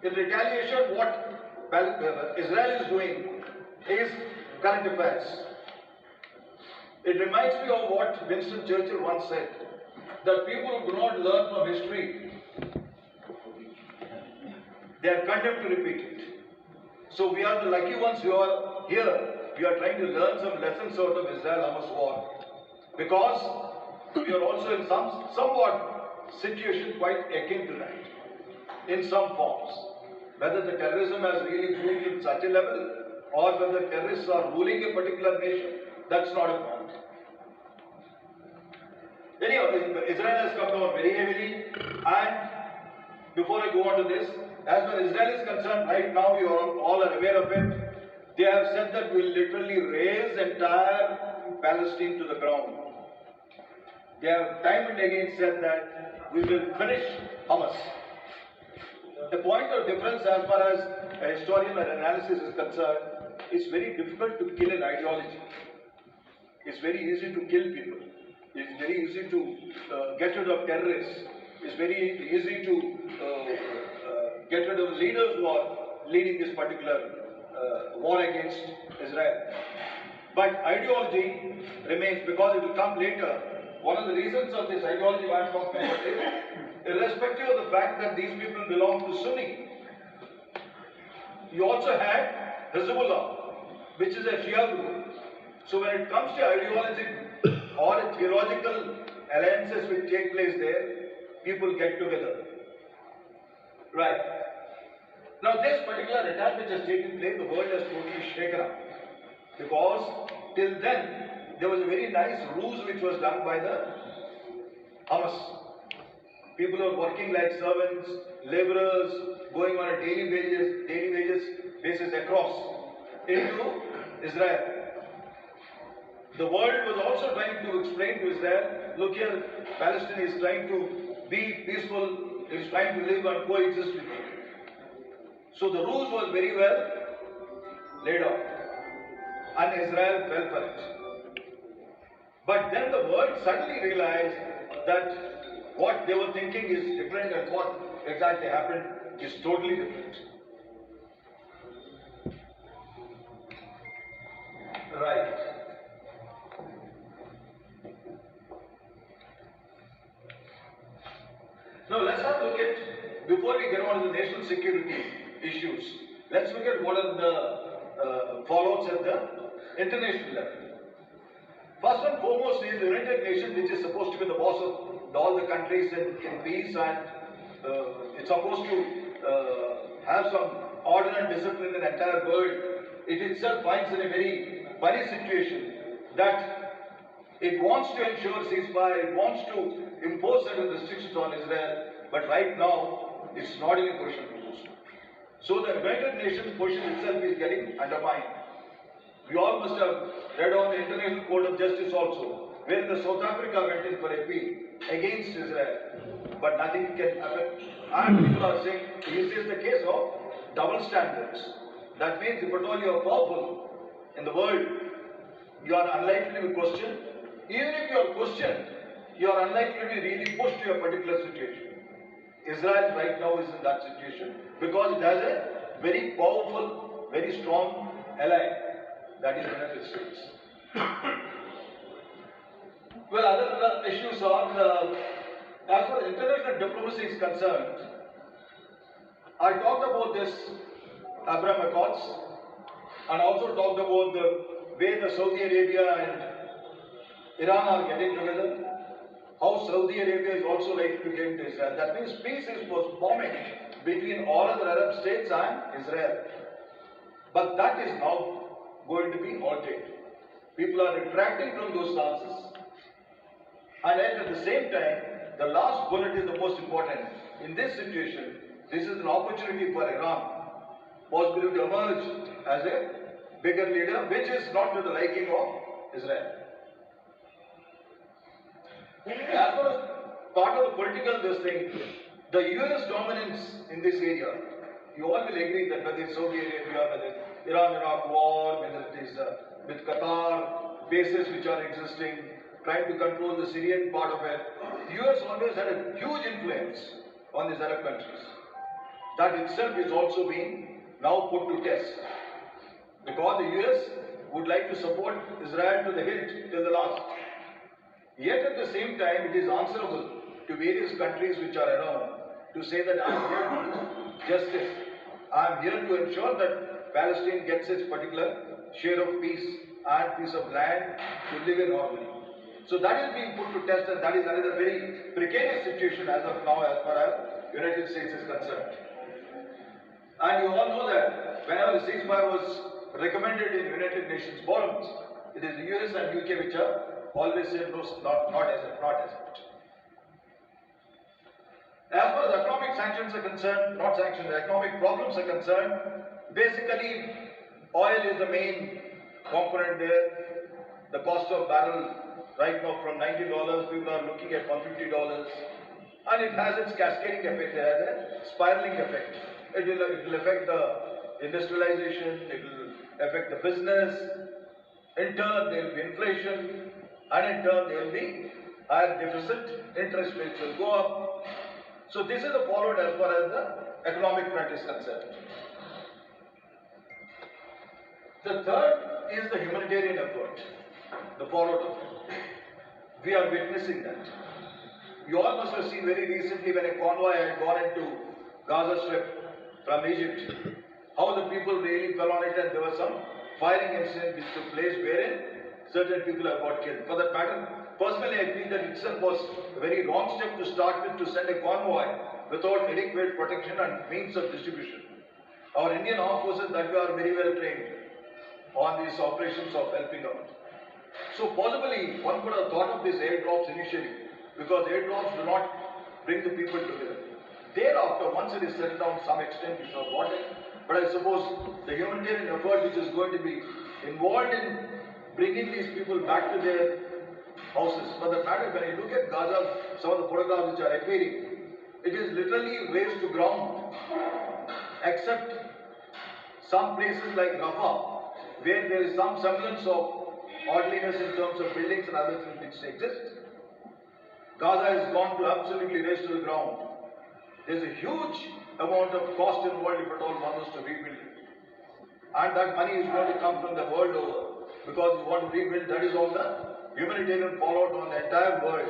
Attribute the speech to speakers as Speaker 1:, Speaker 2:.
Speaker 1: In retaliation, what Israel is doing is current affairs. It reminds me of what Winston Churchill once said, that people who do not learn from history, they are condemned to repeat it. So we are the lucky ones who are here. We are trying to learn some lessons out of Israel-Hamas war, because we are also in somewhat situation quite akin to that, in some forms. Whether the terrorism has really moved to such a level, or whether terrorists are ruling a particular nation, that's not a point. Anyhow, Israel has come down very heavily, and before I go on to this, as far as Israel is concerned, right now you all are aware of it. They have said that we will literally raze entire Palestine to the ground. They have time and again said that we will finish Hamas. The point of difference as far as a historian or analysis is concerned, it's very difficult to kill an ideology. It's very easy to kill people. It's very easy to get rid of terrorists. It's very easy to get rid of leaders who are leading this particular war against Israel. But ideology remains, because it will come later. One of the reasons of this ideology I'm talking about is, irrespective of the fact that these people belong to Sunni, you also had Hezbollah, which is a Shia group. So when it comes to ideology or theological alliances which take place there, people get together. Right. Now this particular attack which has taken place, the world has totally shaken up. Because till then, there was a very nice ruse which was done by the Hamas. People were working like servants, laborers, going on a daily wages basis across into Israel. The world was also trying to explain to Israel, look here, Palestine is trying to be peaceful, it is trying to live and coexist with you. So the ruse was very well laid out, and Israel fell for it. But then the world suddenly realized that what they were thinking is different, and what exactly happened is totally different. Right. Now let's have a look at, before we get on to the national security issues, let's look at what are the fallouts at the international level. First and foremost is the United Nations, which is supposed to be the boss of all the countries in peace, and it's supposed to have some order and discipline in the entire world. It itself finds in a very funny situation that it wants to ensure ceasefire, it wants to impose certain restrictions on Israel, but right now it's not in a position to do so. So the United Nations position itself is getting undermined. We all must have read on the International Court of Justice also, where the South Africa went in for appeal against Israel, but nothing can happen. And people are saying, is this the case of double standards? That means if at all you are powerful in the world, you are unlikely to be questioned. Even if you are questioned, you are unlikely to be really pushed to a particular situation. Israel right now is in that situation because it has a very powerful, very strong ally, that is the United States. Well, other issues are, as far as international diplomacy is concerned, I talked about this Abraham Accords, and also talked about the way the Saudi Arabia and Iran are getting together, how Saudi Arabia is also likely to get into Israel. That means peace is forming between all other Arab states and Israel. But that is now going to be halted. People are retracting from those stances. And at the same time, the last bullet is the most important. In this situation, this is an opportunity for Iran, possibly to emerge as a bigger leader, which is not to the liking of Israel. As far as part of the political the US dominance in this area, you all will agree that whether it's Saudi Arabia, whether it's Iran-Iraq war, whether it is with Qatar, bases which are existing, trying to control the Syrian part of it, the US always had a huge influence on these Arab countries. That itself is also being now put to test. Because the US would like to support Israel to the hilt till the last. Yet at the same time, it is answerable to various countries which are around to say that I am here to do justice. I am here to ensure that Palestine gets its particular share of peace and piece of land to live in harmony. So that is being put to test, and that is another very precarious situation as of now as far as United States is concerned. And you all know that whenever the ceasefire was recommended in United Nations forums, it is the US and UK which are always said no, not as it. As far as economic sanctions are concerned, not sanctions, economic problems are concerned, basically oil is the main component there. The cost of barrel right now from $90, people are looking at $150, and it has its cascading effect, it has a spiraling effect. It will affect the industrialization, it will affect the business, in turn there will be inflation, and in turn there will be higher deficit, interest rates will go up. So this is the fallout as far as the economic front is concerned. The third is the humanitarian effort, the fallout of it. We are witnessing that. You all must have seen very recently when a convoy had gone into Gaza Strip from Egypt, how the people really fell on it, and there was some firing incident which took place wherein certain people have got killed. For that matter, personally I feel that itself was a very wrong step to start with, to send a convoy without adequate protection and means of distribution. Our Indian armed forces that way are very well trained on these operations of helping out. So possibly one could have thought of these airdrops initially, because airdrops do not bring the people together. Thereafter, once it is settled down to some extent, we shall have got it. But I suppose the humanitarian effort which is going to be involved in bringing these people back to their houses. For the matter, when you look at Gaza, some of the photographs which are appearing, it is literally razed to ground, except some places like Rafah, where there is some semblance of orderliness in terms of buildings and other things which exist. Gaza has gone to absolutely razed to the ground. There is a huge amount of cost involved if at all one was to rebuild it. And that money is going to come from the world over, because you want to rebuild, that is all the humanitarian fallout on the entire world.